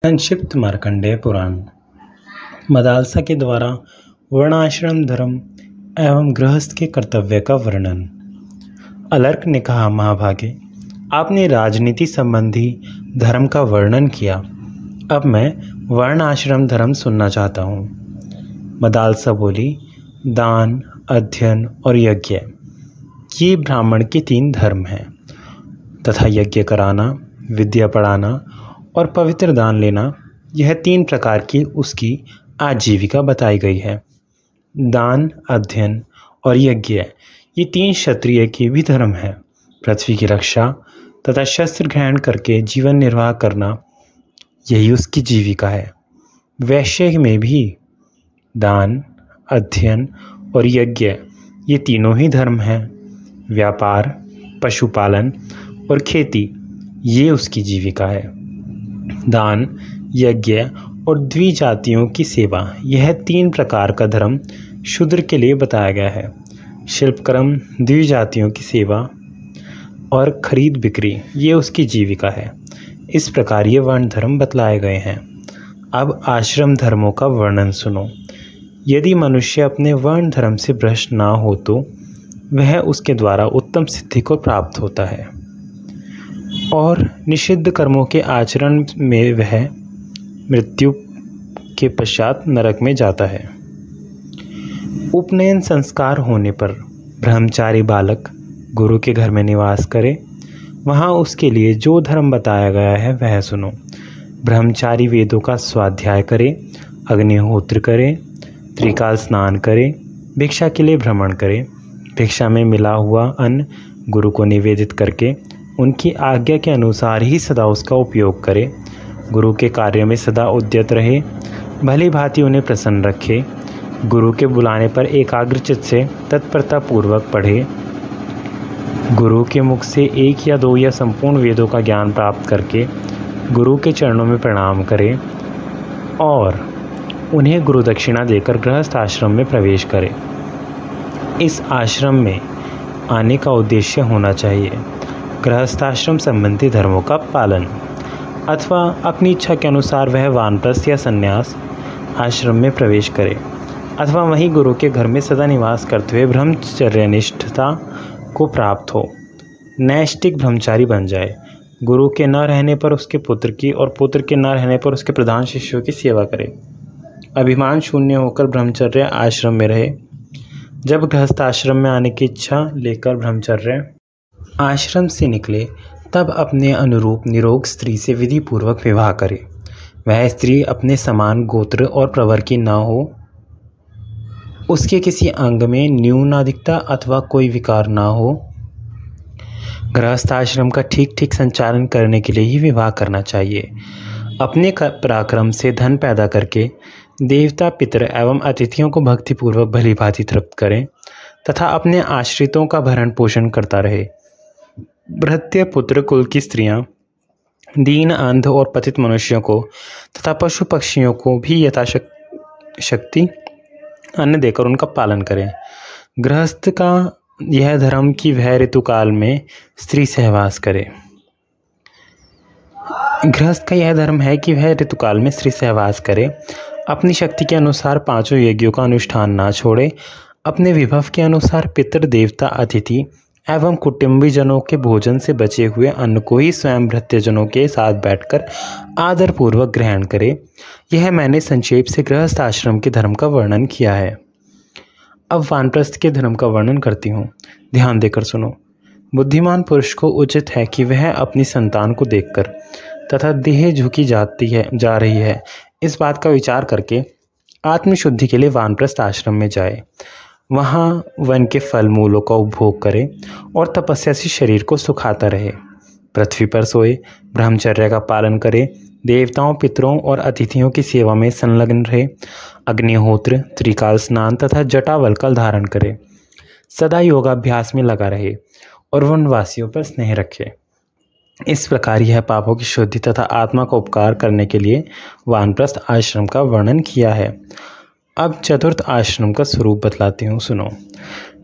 संक्षिप्त मार्कंडेय पुराण। मदालसा के द्वारा वर्णाश्रम धर्म एवं गृहस्थ के कर्तव्य का वर्णन। अलर्क ने कहा, महाभागे, आपने राजनीति संबंधी धर्म का वर्णन किया। अब मैं वर्ण आश्रम धर्म सुनना चाहता हूँ। मदालसा बोली, दान, अध्ययन और यज्ञ ये ब्राह्मण के 3 धर्म हैं तथा यज्ञ कराना, विद्या पढ़ाना और पवित्र दान लेना, यह 3 प्रकार की उसकी आजीविका बताई गई है। दान, अध्ययन और यज्ञ ये 3 क्षत्रिय के भी धर्म हैं। पृथ्वी की रक्षा तथा शस्त्र ग्रहण करके जीवन निर्वाह करना, यही उसकी जीविका है। वैश्य में भी दान, अध्ययन और यज्ञ ये तीनों ही धर्म हैं। व्यापार, पशुपालन और खेती ये उसकी जीविका है। दान, यज्ञ और द्विजातियों की सेवा, यह 3 प्रकार का धर्म शूद्र के लिए बताया गया है। शिल्पकर्म, द्विजातियों की सेवा और खरीद बिक्री ये उसकी जीविका है। इस प्रकार ये वर्ण धर्म बतलाए गए हैं। अब आश्रम धर्मों का वर्णन सुनो। यदि मनुष्य अपने वर्ण धर्म से भ्रष्ट ना हो तो वह उसके द्वारा उत्तम सिद्धि को प्राप्त होता है और निषिद्ध कर्मों के आचरण में वह मृत्यु के पश्चात नरक में जाता है। उपनयन संस्कार होने पर ब्रह्मचारी बालक गुरु के घर में निवास करे। वहाँ उसके लिए जो धर्म बताया गया है वह सुनो। ब्रह्मचारी वेदों का स्वाध्याय करे, अग्निहोत्र करे, त्रिकाल स्नान करे, भिक्षा के लिए भ्रमण करे, भिक्षा में मिला हुआ अन्न गुरु को निवेदित करके उनकी आज्ञा के अनुसार ही सदा उसका उपयोग करे, गुरु के कार्य में सदा उद्यत रहे, भली भांति उन्हें प्रसन्न रखे, गुरु के बुलाने पर एकाग्रचित्त से तत्परता पूर्वक पढ़े, गुरु के मुख से 1 या 2 या संपूर्ण वेदों का ज्ञान प्राप्त करके गुरु के चरणों में प्रणाम करे और उन्हें गुरु दक्षिणा देकर गृहस्थ आश्रम में प्रवेश करे। इस आश्रम में आने का उद्देश्य होना चाहिए गृहस्थाश्रम संबंधी धर्मों का पालन, अथवा अपनी इच्छा के अनुसार वह वानप्रस्थ या संन्यास आश्रम में प्रवेश करे, अथवा वहीं गुरु के घर में सदा निवास करते हुए ब्रह्मचर्यनिष्ठता को प्राप्त हो, नैष्ठिक ब्रह्मचारी बन जाए, गुरु के न रहने पर उसके पुत्र की और पुत्र के न रहने पर उसके प्रधान शिष्यों की सेवा करे, अभिमान शून्य होकर ब्रह्मचर्य आश्रम में रहे। जब गृहस्थ आश्रम में आने की इच्छा लेकर ब्रह्मचर्य आश्रम से निकले तब अपने अनुरूप निरोग स्त्री से विधि पूर्वक विवाह करे। वह स्त्री अपने समान गोत्र और प्रवर की न हो, उसके किसी अंग में न्यूनाधिकता अथवा कोई विकार न हो। गृहस्थ आश्रम का ठीक ठीक संचालन करने के लिए ही विवाह करना चाहिए। अपने पराक्रम से धन पैदा करके देवता, पितर एवं अतिथियों को भक्तिपूर्वक भली भांति तृप्त करें तथा अपने आश्रितों का भरण पोषण करता रहे। भृत्य पुत्र कुल की स्त्रियां दीन, अंध और पतित मनुष्यों को तथा पशु पक्षियों को भी यथाशक्ति अन्न देकर उनका पालन करें। गृहस्थ का यह धर्म कि वह ऋतुकाल में स्त्री सहवास करे। गृहस्थ का यह धर्म है कि वह ऋतुकाल में स्त्री सहवास करे, अपनी शक्ति के अनुसार 5 यज्ञों का अनुष्ठान ना छोड़े, अपने विभव के अनुसार पितृ, देवता, अतिथि एवं कुटुंबी जनों के भोजन से बचे हुए अन्न को ही स्वयं भृत्यजनों के साथ बैठकर आदर पूर्वक ग्रहण करे। यह मैंने संक्षेप से गृहस्थ आश्रम के धर्म का वर्णन किया है। अब वानप्रस्थ के धर्म का वर्णन करती हूँ, ध्यान देकर सुनो। बुद्धिमान पुरुष को उचित है कि वह अपनी संतान को देखकर तथा देह झुकी जा रही है, इस बात का विचार करके आत्मशुद्धि के लिए वानप्रस्थ आश्रम में जाए। वहाँ वन के फल मूलों का उपभोग करे और तपस्या से शरीर को सुखाता रहे। पृथ्वी पर सोए, ब्रह्मचर्य का पालन करे, देवताओं, पितरों और अतिथियों की सेवा में संलग्न रहे, अग्निहोत्र, त्रिकाल स्नान तथा जटावल्कल धारण करे, सदा योगाभ्यास में लगा रहे और वनवासियों पर स्नेह रखे। इस प्रकार यह पापों की शुद्धि तथा आत्मा का उपकार करने के लिए वानप्रस्थ आश्रम का वर्णन किया है। अब चतुर्थ आश्रम का स्वरूप बतलाती हूँ, सुनो।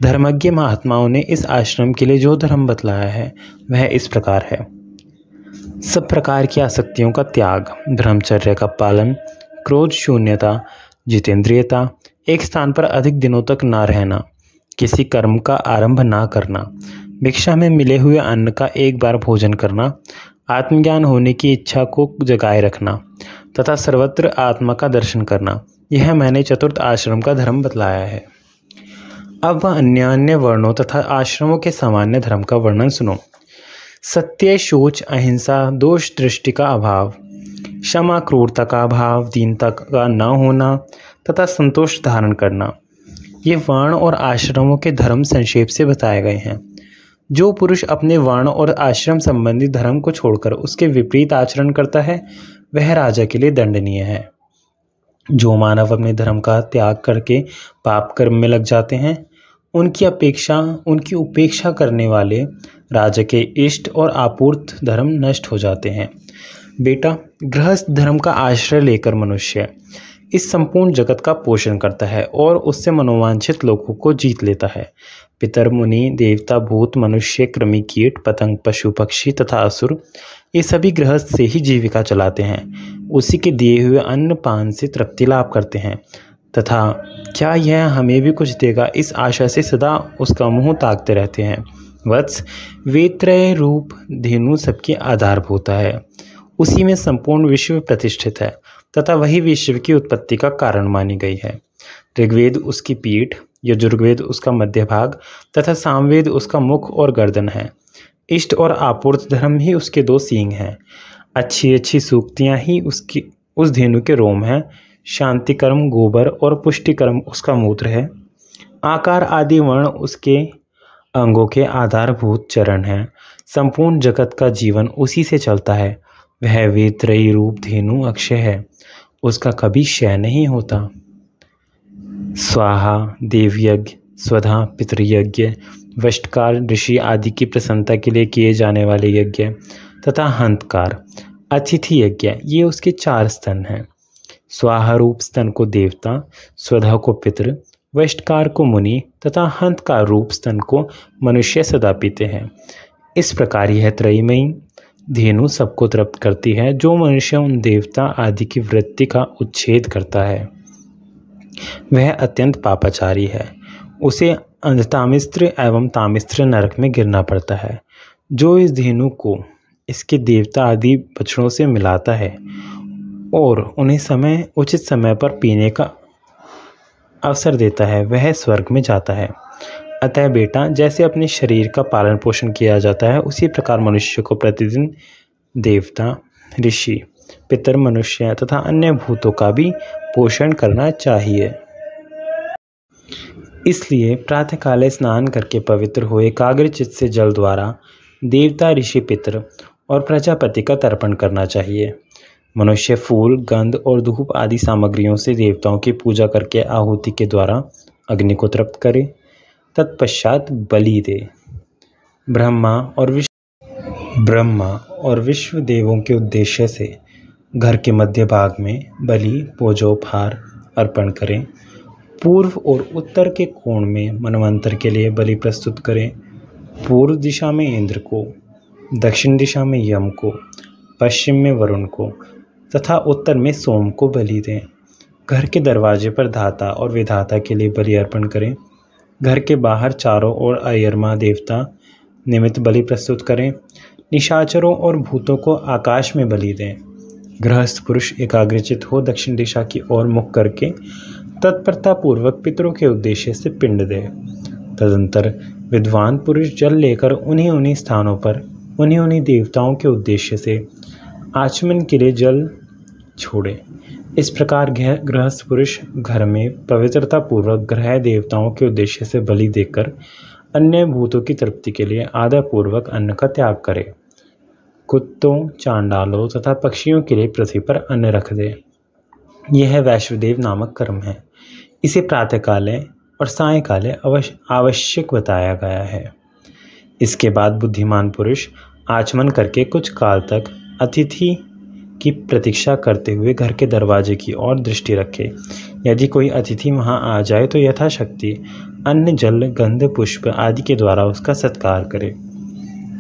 धर्मज्ञ महात्माओं ने इस आश्रम के लिए जो धर्म बतलाया है वह इस प्रकार है। सब प्रकार की आसक्तियों का त्याग, ब्रह्मचर्य का पालन, क्रोध शून्यता, जितेंद्रियता, एक स्थान पर अधिक दिनों तक ना रहना, किसी कर्म का आरंभ ना करना, भिक्षा में मिले हुए अन्न का एक बार भोजन करना, आत्मज्ञान होने की इच्छा को जगाए रखना तथा सर्वत्र आत्मा का दर्शन करना, यह मैंने चतुर्थ आश्रम का धर्म बतलाया है। अब अन्य अन्य वर्णों तथा आश्रमों के सामान्य धर्म का वर्णन सुनो। सत्य, शौच, अहिंसा, दोष दृष्टि का अभाव, क्षमा, क्रूरता का अभाव, दीनता का न होना तथा संतोष धारण करना, ये वर्ण और आश्रमों के धर्म संक्षेप से बताए गए हैं। जो पुरुष अपने वर्ण और आश्रम संबंधी धर्म को छोड़कर उसके विपरीत आचरण करता है वह राजा के लिए दंडनीय है। जो मानव अपने धर्म का त्याग करके पाप कर्म में लग जाते हैं उनकी उपेक्षा करने वाले राजा के इष्ट और आपूर्त धर्म नष्ट हो जाते हैं। बेटा, गृहस्थ धर्म का आश्रय लेकर मनुष्य इस संपूर्ण जगत का पोषण करता है और उससे मनोवांछित लोगों को जीत लेता है। पितर, मुनि, देवता, भूत, मनुष्य, कृमि, कीट, पतंग, पशु, पक्षी तथा असुर ये सभी गृहस्थ से ही जीविका चलाते हैं, उसी के दिए हुए अन्न पान से तृप्ति लाभ करते हैं तथा क्या यह हमें भी कुछ देगा इस आशा से सदा उसका मुंह ताकते रहते हैं। वत्स, वेत्रय रूप धेनु सबके आधारभूत है, उसी में संपूर्ण विश्व प्रतिष्ठित है तथा वही विश्व की उत्पत्ति का कारण मानी गई है। ऋग्वेद उसकी पीठ, यजुर्वेद उसका मध्य भाग तथा सामवेद उसका मुख और गर्दन है। इष्ट और आपूर्त धर्म ही उसके दो सींग हैं। अच्छी अच्छी सूक्तियाँ ही उस धेनु के रोम हैं। शांति कर्म गोबर और पुष्टि कर्म उसका मूत्र है। आकार आदि वर्ण उसके अंगों के आधारभूत चरण हैं। संपूर्ण जगत का जीवन उसी से चलता है। वह वेत्रयी रूप धेनु अक्षय है, उसका कभी क्षय नहीं होता। स्वाहा देवयज्ञ, स्वधा पितृयज्ञ, वष्टकार ऋषि आदि की प्रसन्नता के लिए किए जाने वाले यज्ञ तथा हंतकार अतिथि यज्ञ, ये उसके 4 स्तन हैं। स्वाहा रूप स्तन को देवता, स्वधा को पितृ, वष्टकार को मुनि तथा हंतकार रूप स्तन को मनुष्य सदा पीते हैं। इस प्रकार यह त्रयीमयी धेनु सबको तृप्त करती है। जो मनुष्य उन देवता आदि की वृत्ति का उच्छेद करता है वह अत्यंत पापाचारी है, उसे अंधतामिस्त्र एवं तामिस्त्र नरक में गिरना पड़ता है। जो इस धेनु को इसके देवता आदि बछड़ों से मिलाता है और उन्हें उचित समय पर पीने का अवसर देता है वह स्वर्ग में जाता है। अतः बेटा, जैसे अपने शरीर का पालन पोषण किया जाता है उसी प्रकार मनुष्य को प्रतिदिन देवता, ऋषि, पितर, मनुष्य तथा अन्य भूतों का भी पोषण करना चाहिए। इसलिए प्रातःकाले स्नान करके पवित्र हो एकाग्रचित्त से जल द्वारा देवता, ऋषि, पितर और प्रजापति का तर्पण करना चाहिए। मनुष्य फूल, गंध और धूप आदि सामग्रियों से देवताओं की पूजा करके आहुति के द्वारा अग्नि को तृप्त करे, तत्पश्चात बलि दे। ब्रह्मा और विश्व देवों के उद्देश्य से घर के मध्य भाग में बलि, भोजोपहार अर्पण करें। पूर्व और उत्तर के कोण में मनवंतर के लिए बलि प्रस्तुत करें। पूर्व दिशा में इंद्र को, दक्षिण दिशा में यम को, पश्चिम में वरुण को तथा उत्तर में सोम को बलि दें। घर के दरवाजे पर धाता और विधाता के लिए बलि अर्पण करें। घर के बाहर चारों ओर अयरमा देवता निमित्त बलि प्रस्तुत करें। निशाचरों और भूतों को आकाश में बलि दें। गृहस्थ पुरुष एकाग्रचित हो दक्षिण दिशा की ओर मुख करके तत्परता पूर्वक पितरों के उद्देश्य से पिंड दे। तदंतर विद्वान पुरुष जल लेकर उन्हीं स्थानों पर उन्हीं देवताओं के उद्देश्य से आचमन के लिए जल छोड़े। इस प्रकार गृहस्थ पुरुष घर में पवित्रता पूर्वक ग्रह देवताओं के उद्देश्य से बलि देकर अन्य भूतों की तृप्ति के लिए आदर पूर्वक अन्न का त्याग करे। कुत्तों, चांडालों तथा पक्षियों के लिए पृथ्वी पर अन्न रख दे। यह वैश्वदेव नामक कर्म है। इसे प्रातःकाले और सायंकाले आवश्यक बताया गया है। इसके बाद बुद्धिमान पुरुष आचमन करके कुछ काल तक अतिथि की प्रतीक्षा करते हुए घर के दरवाजे की ओर दृष्टि रखे। यदि कोई अतिथि वहां आ जाए तो यथाशक्ति अन्न, जल, गंध, पुष्प आदि के द्वारा उसका सत्कार करे।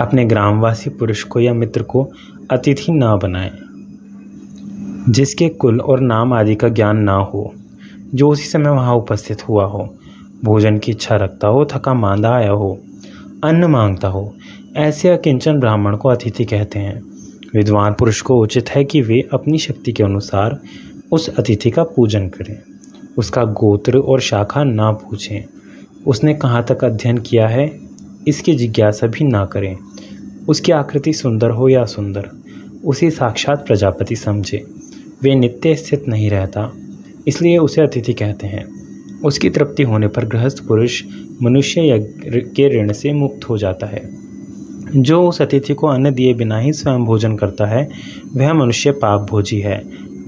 अपने ग्रामवासी पुरुष को या मित्र को अतिथि ना बनाएं, जिसके कुल और नाम आदि का ज्ञान ना हो, जो उसी समय वहाँ उपस्थित हुआ हो, भोजन की इच्छा रखता हो, थका मांदा आया हो, अन्न मांगता हो, ऐसे अकिंचन ब्राह्मण को अतिथि कहते हैं। विद्वान पुरुष को उचित है कि वे अपनी शक्ति के अनुसार उस अतिथि का पूजन करें। उसका गोत्र और शाखा ना पूछें, उसने कहाँ तक अध्ययन किया है इसकी जिज्ञासा भी ना करें। उसकी आकृति सुंदर हो या सुंदर, उसे साक्षात प्रजापति समझे। वे नित्य स्थित नहीं रहता, इसलिए उसे अतिथि कहते हैं। उसकी तृप्ति होने पर गृहस्थ पुरुष मनुष्य के ऋण से मुक्त हो जाता है। जो उस अतिथि को अन्न दिए बिना ही स्वयं भोजन करता है वह मनुष्य पाप भोजी है।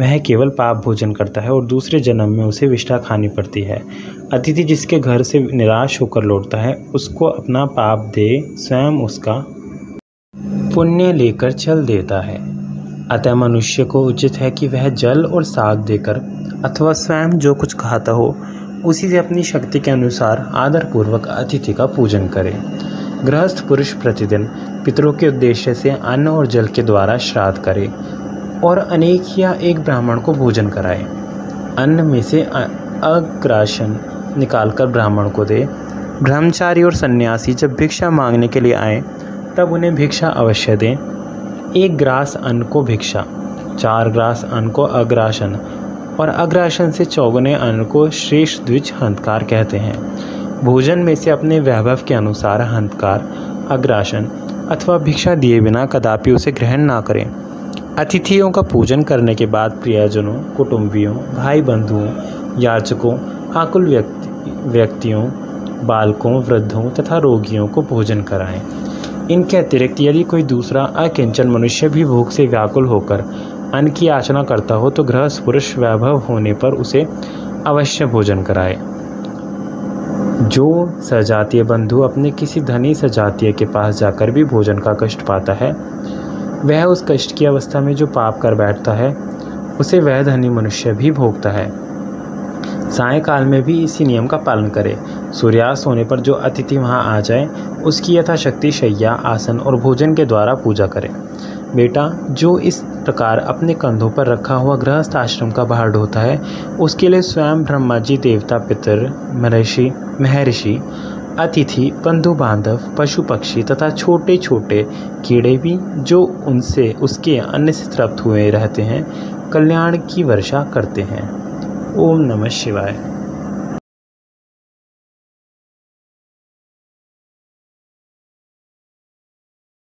वह केवल पाप भोजन करता है और दूसरे जन्म में उसे विष्ठा खानी पड़ती है। अतिथि जिसके घर से निराश होकर लौटता है उसको अपना पाप दे स्वयं उसका पुण्य लेकर चल देता है। अतः मनुष्य को उचित है कि वह जल और साग देकर अथवा स्वयं जो कुछ खाता हो उसी से अपनी शक्ति के अनुसार आदरपूर्वक अतिथि का पूजन करे। गृहस्थ पुरुष प्रतिदिन पितरों के उद्देश्य से अन्न और जल के द्वारा श्राद्ध करे और अनेक या एक ब्राह्मण को भोजन कराए। अन्न में से अग्रासन निकालकर ब्राह्मण को दे। ब्रह्मचारी और सन्यासी जब भिक्षा मांगने के लिए आए तब उन्हें भिक्षा अवश्य दें। 1 ग्रास अन्न को भिक्षा, 4 ग्रास अन्न को अग्रासन और अग्रासन से चौगुने अन्न को श्रेष्ठ द्विज हंतकार कहते हैं। भोजन में से अपने वैभव के अनुसार हंतकार, अग्रासन अथवा भिक्षा दिए बिना कदापि उसे ग्रहण ना करें। अतिथियों का पूजन करने के बाद प्रियजनों, कुटुंबियों, भाई बंधुओं, याचकों, आकुल व्यक्तियों, बालकों, वृद्धों तथा रोगियों को भोजन कराएं। इनके अतिरिक्त यदि कोई दूसरा अकिंचन मनुष्य भी भूख से व्याकुल होकर अन्न की याचना करता हो तो गृहस्थ पुरुष वैभव होने पर उसे अवश्य भोजन कराए। जो सजातीय बंधु अपने किसी धनी सजातीय के पास जाकर भी भोजन का कष्ट पाता है, वह उस कष्ट की अवस्था में जो पाप कर बैठता है उसे वह धनी मनुष्य भी भोगता है। सायंकाल में भी इसी नियम का पालन करे। सूर्यास्त होने पर जो अतिथि वहां आ जाए उसकी यथाशक्ति शैया, आसन और भोजन के द्वारा पूजा करे। बेटा, जो इस प्रकार अपने कंधों पर रखा हुआ गृहस्थ आश्रम का भार ढोता है उसके लिए स्वयं ब्रह्मा जी, देवता, पितर, महर्षि, अतिथि, बंधु बांधव, पशु पक्षी तथा छोटे छोटे कीड़े भी जो उनसे उसके अन्न से तृप्त हुए रहते हैं कल्याण की वर्षा करते हैं। ओम नमः शिवाय।